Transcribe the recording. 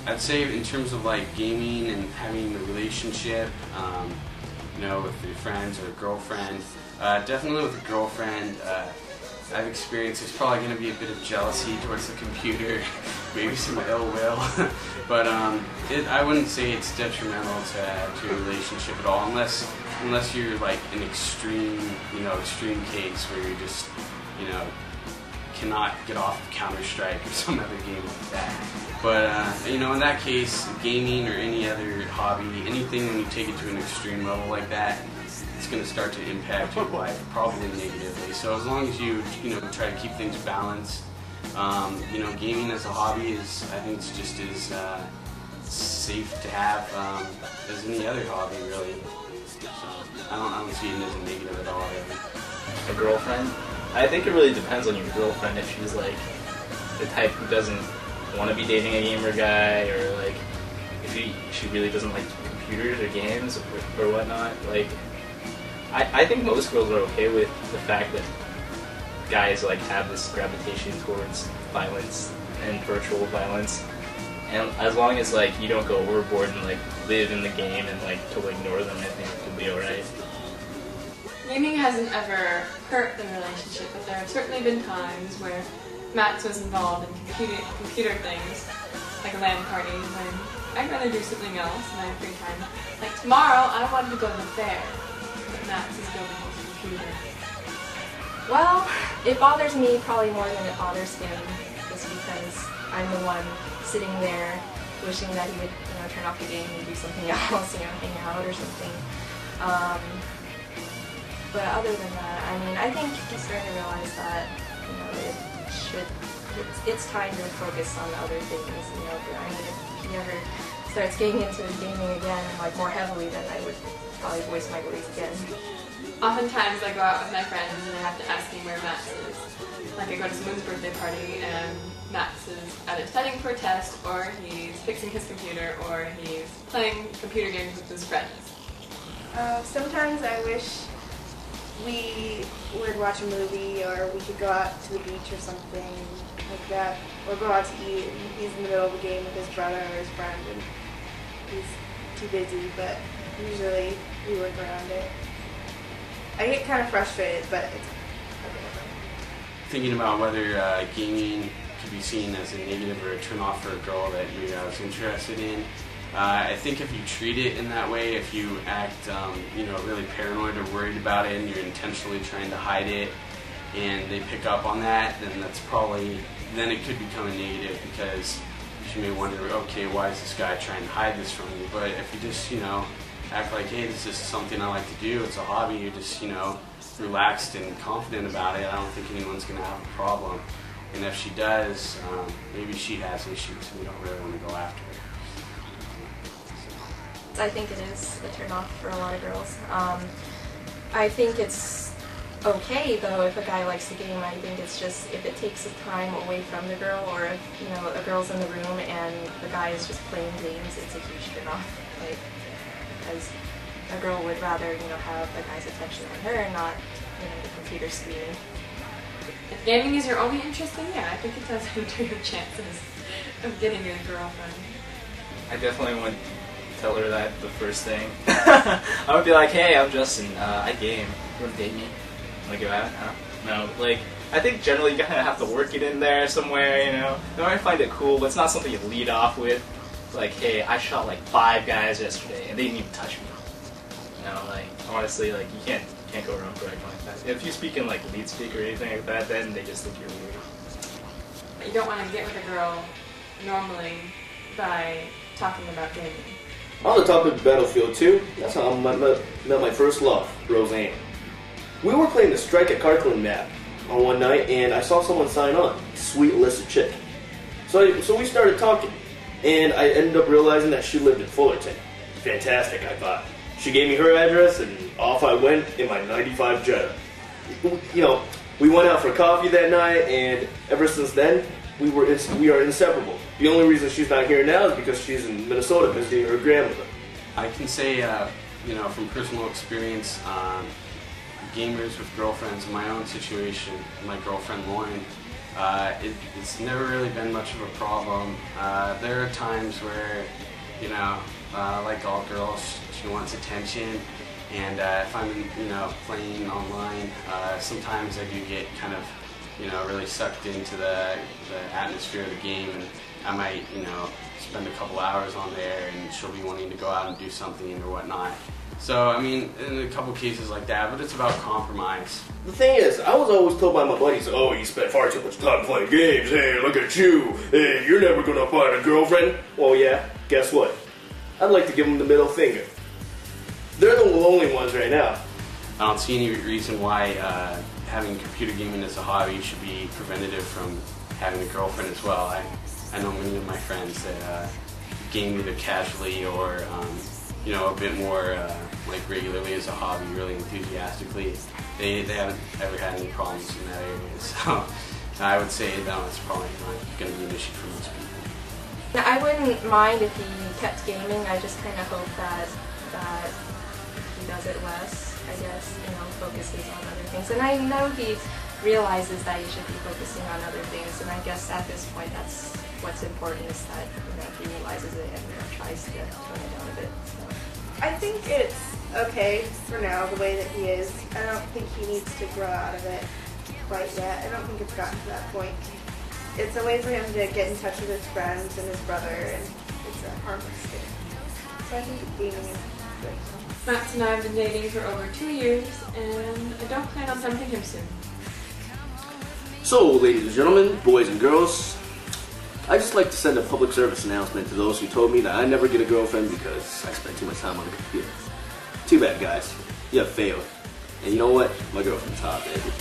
I'd say in terms of like gaming and having a relationship, you know, with your friends or a girlfriend, definitely with a girlfriend, I've experienced there's probably going to be a bit of jealousy towards the computer, maybe some ill will, but I wouldn't say it's detrimental to a relationship at all, unless you're like an extreme case where you're just, you know, cannot get off of Counter-Strike or some other game like that. But you know, in that case, gaming or any other hobby, anything when you take it to an extreme level like that, it's going to start to impact your life, probably negatively. So as long as you try to keep things balanced, you know, gaming as a hobby is, I think it's just as safe to have as any other hobby, really. So I don't see it as a negative at all, really. A girlfriend? I think it really depends on your girlfriend. If she's like the type who doesn't want to be dating a gamer guy, or like if she really doesn't like computers or games or whatnot. Like I think most girls are okay with the fact that guys like have this gravitation towards violence and virtual violence, and as long as like you don't go overboard and like live in the game and like totally ignore them, I think you'll be alright. Gaming hasn't ever hurt the relationship, but there have certainly been times where Max was involved in computer things, like a LAN party, when I'd rather do something else in my free time. Like tomorrow, I wanted to go to the fair, but Max is building his computer. Well, it bothers me probably more than it bothers him, just because I'm the one sitting there wishing that he would, you know, turn off the game and do something else, you know, hang out or something. But other than that, I mean, I think he's starting to realize that, you know, it's time to focus on other things, you know. I mean, if he ever starts getting into gaming again, like more heavily, then I would probably voice my beliefs again. Oftentimes I go out with my friends and I have to ask him where Max is. Like I go to someone's birthday party and Max is either studying for a test, or he's fixing his computer, or he's playing computer games with his friends. Sometimes I wish we would watch a movie, or we could go out to the beach or something like that, or go out to eat, and he's in the middle of a game with his brother or his friend and he's too busy, but usually we work around it. I get kind of frustrated, but it's okay. Thinking about whether gaming could be seen as a negative or a turn-off for a girl that maybe I was interested in, I think if you treat it in that way, if you act, you know, really paranoid or worried about it, and you're intentionally trying to hide it, and they pick up on that, then it could become a negative, because she may wonder, okay, why is this guy trying to hide this from me? But if you just, you know, act like, hey, this is something I like to do, it's a hobby, you're just, you know, relaxed and confident about it, I don't think anyone's going to have a problem. And if she does, maybe she has issues, and we don't really want to go after her. I think it is a turn off for a lot of girls. I think it's okay though if a guy likes the game. I think it's just if it takes the time away from the girl, or if, you know, a girl's in the room and the guy is just playing games, it's a huge turn off. Like, because a girl would rather, you know, have the guy's attention on her and not, you know, the computer screen. If gaming is your only interest, then yeah, I think it does hinder your chances of getting a girlfriend. I definitely wouldn't tell her that the first thing. I would be like, hey, I'm Justin, I game. You wanna date me? Wanna go out? No. Like, I think generally you kind of have to work it in there somewhere, you know. They might find it cool, but it's not something you lead off with. Like, hey, I shot like 5 guys yesterday and they didn't even touch me. You know, like, honestly, like, you can't go around bragging like that. If you speak in like lead speak or anything like that, then they just think you're weird. You don't want to get with a girl normally by talking about gaming. On the topic of Battlefield 2, that's how I met my first love, Roseanne. We were playing the Strike at Kirkland map on one night, and I saw someone sign on. Sweet Alyssa chick. So we started talking, and I ended up realizing that she lived in Fullerton. Fantastic, I thought. She gave me her address, and off I went in my '95 Jetta. You know, we went out for coffee that night, and ever since then, we are inseparable. The only reason she's not here now is because she's in Minnesota visiting her grandmother. I can say, you know, from personal experience, gamers with girlfriends, in my own situation, my girlfriend Lauren, It's never really been much of a problem. There are times where, you know, like all girls, she wants attention, and if I'm, you know, playing online, sometimes I do get kind of, you know, really sucked into the atmosphere of the game, and I might, you know, spend a couple hours on there, and she'll be wanting to go out and do something or whatnot. So, I mean, in a couple cases like that, but it's about compromise. The thing is, I was always told by my buddies, oh, you spend far too much time playing games. Hey, look at you. Hey, you're never gonna find a girlfriend. Well, yeah, guess what? I'd like to give them the middle finger. They're the only ones right now. I don't see any reason why having computer gaming as a hobby should be preventative from having a girlfriend as well. I know many of my friends that game either casually or you know, a bit more like regularly as a hobby, really enthusiastically. They haven't ever had any problems in that area. So I would say no, it's probably not going to be an issue for most people. Now, I wouldn't mind if he kept gaming. I just kind of hope that he does it less. I guess, you know, focuses on other things. And I know he realizes that he should be focusing on other things. And I guess at this point, that's what's important, is that, you know, he realizes it and, you know, tries to tone it down a bit. So. I think it's okay for now, the way that he is. I don't think he needs to grow out of it quite yet. I don't think it's gotten to that point. It's a way for him to get in touch with his friends and his brother, and it's a harmless thing. So I think gaming is good. Max and I have been dating for over 2 years, and I don't plan on dumping him soon. So, ladies and gentlemen, boys and girls, I'd just like to send a public service announcement to those who told me that I never get a girlfriend because I spend too much time on the computer. Too bad, guys. You have failed. And you know what? My girlfriend's hot, baby.